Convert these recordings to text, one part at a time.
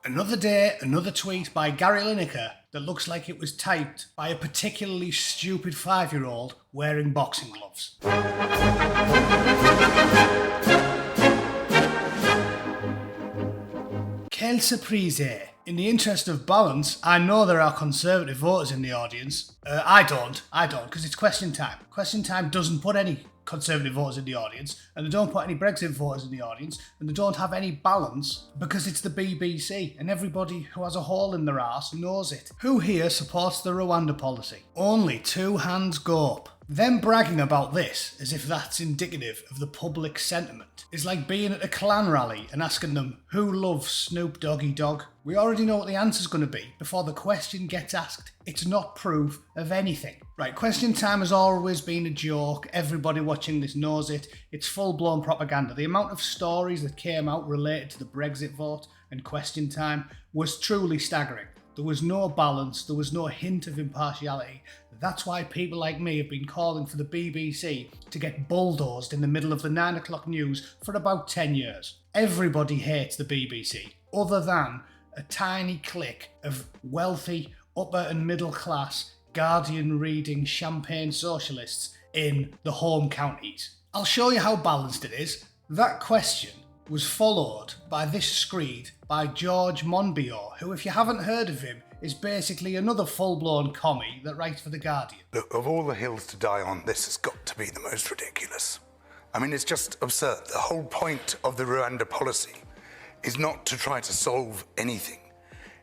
Another day, another tweet by Gary Lineker that looks like it was typed by a particularly stupid 5-year-old wearing boxing gloves. Quelle surprise! In the interest of balance, I know there are Conservative voters in the audience. I don't, because it's question time. Question time doesn't put any Conservative voters in the audience, and they don't put any Brexit voters in the audience, and they don't have any balance because it's the BBC, and everybody who has a hole in their arse knows it. Who here supports the Rwanda policy? Only 2 hands go up. Them bragging about this as if that's indicative of the public sentiment is like being at a Klan rally and asking them who loves Snoop Doggy Dogg. We already know what the answer's going to be before the question gets asked. It's not proof of anything. Right, question time has always been a joke. Everybody watching this knows it. It's full-blown propaganda. The amount of stories that came out related to the Brexit vote and question time was truly staggering. There was no balance, there was no hint of impartiality. That's why people like me have been calling for the BBC to get bulldozed in the middle of the 9 o'clock news for about 10 years. Everybody hates the BBC, other than a tiny clique of wealthy, upper and middle class, Guardian reading champagne socialists in the home counties. I'll show you how balanced it is. That question was followed by this screed by George Monbiot, who, if you haven't heard of him, is basically another full-blown commie that writes for The Guardian. Look, of all the hills to die on, this has got to be the most ridiculous. I mean, it's just absurd. The whole point of the Rwanda policy is not to try to solve anything.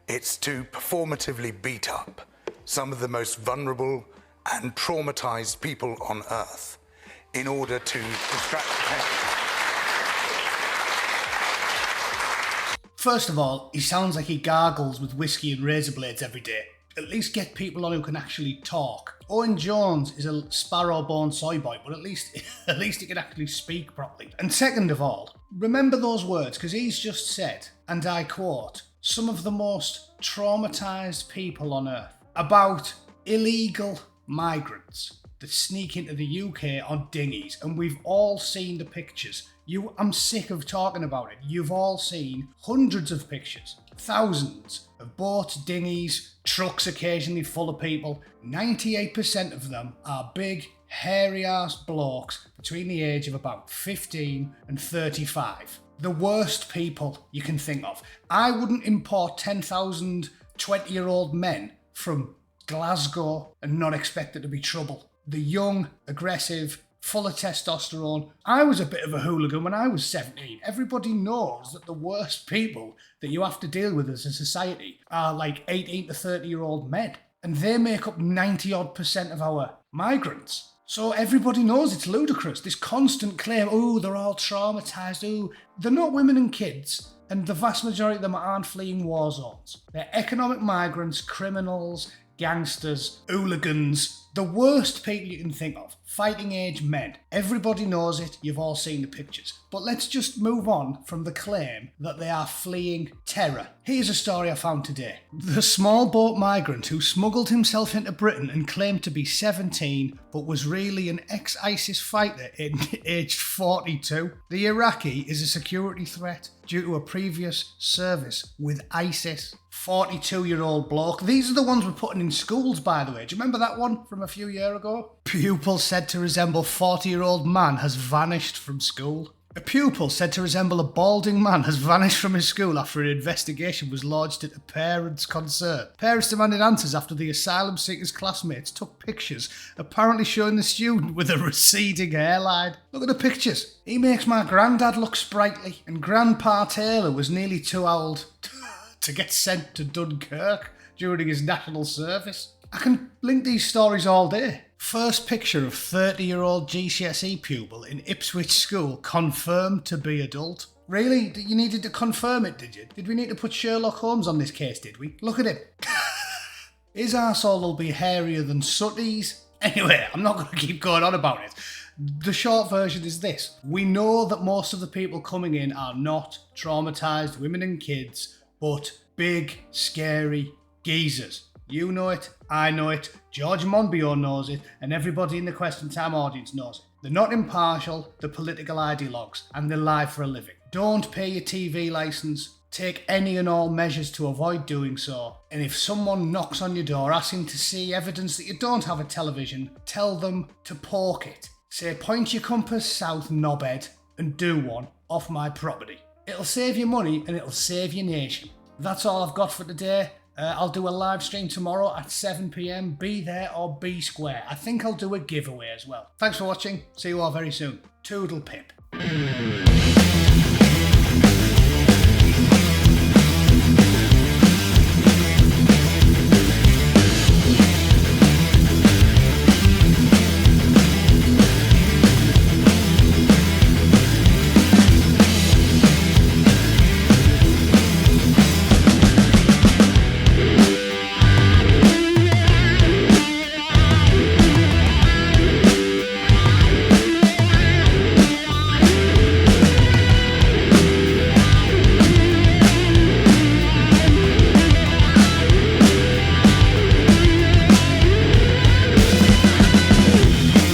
It's to performatively beat up some of the most vulnerable and traumatized people on earth in order to distract attention. First of all, he sounds like he gargles with whiskey and razor blades every day. At least get people on who can actually talk. Owen Jones is a sparrow-born soy boy, but at least he can actually speak properly. And second of all, remember those words, because he's just said, and I quote, some of the most traumatised people on earth about illegal migrants that sneak into the UK on dinghies, and we've all seen the pictures. I'm sick of talking about it. You've all seen hundreds of pictures, thousands of boats, dinghies, trucks occasionally full of people. 98% of them are big, hairy-ass blokes between the age of about 15 and 35. The worst people you can think of. I wouldn't import 10,000 20-year-old men from Glasgow and not expect there to be trouble. The young, aggressive, full of testosterone. I was a bit of a hooligan when I was 17. Everybody knows that the worst people that you have to deal with as a society are like 18 to 30-year-old men. And they make up 90-odd% of our migrants. So everybody knows it's ludicrous. This constant claim, oh, they're all traumatised, oh. They're not women and kids. And the vast majority of them aren't fleeing war zones. They're economic migrants, criminals, gangsters, hooligans, the worst people you can think of. Fighting age men. Everybody knows it, you've all seen the pictures. But let's just move on from the claim that they are fleeing terror. Here's a story I found today. The small boat migrant who smuggled himself into Britain and claimed to be 17 but was really an ex-ISIS fighter aged 42. The Iraqi is a security threat due to a previous service with ISIS. 42-year-old bloke. These are the ones we're putting in schools, by the way. Do you remember that one from a few years ago? Pupil said to resemble 40-year-old man has vanished from school. A pupil said to resemble a balding man has vanished from his school after an investigation was lodged at a parents' concern. Parents demanded answers after the asylum seeker's classmates took pictures, apparently showing the student with a receding hairline. Look at the pictures. He makes my granddad look sprightly, and Grandpa Taylor was nearly too old to get sent to Dunkirk during his national service. I can link these stories all day. First picture of 30-year-old GCSE pupil in Ipswich school confirmed to be adult. Really? You needed to confirm it, did you? Did we need to put Sherlock Holmes on this case, did we? Look at it. His arsehole will be hairier than Sooty's. Anyway, I'm not going to keep going on about it. The short version is this. We know that most of the people coming in are not traumatised women and kids, but big, scary geezers. You know it, I know it, George Monbiot knows it, and everybody in the Question Time audience knows it. They're not impartial, they're political ideologues, and they lie for a living. Don't pay your TV licence, Take any and all measures to avoid doing so. And if someone knocks on your door asking to see evidence that you don't have a television, tell them to poke it. Say, point your compass south, knobhead, and do one off my property. It'll save you money and it'll save your nation. That's all I've got for today. I'll do a live stream tomorrow at 7 PM. Be there or be square. I think I'll do a giveaway as well. Thanks for watching. See you all very soon. Toodle pip.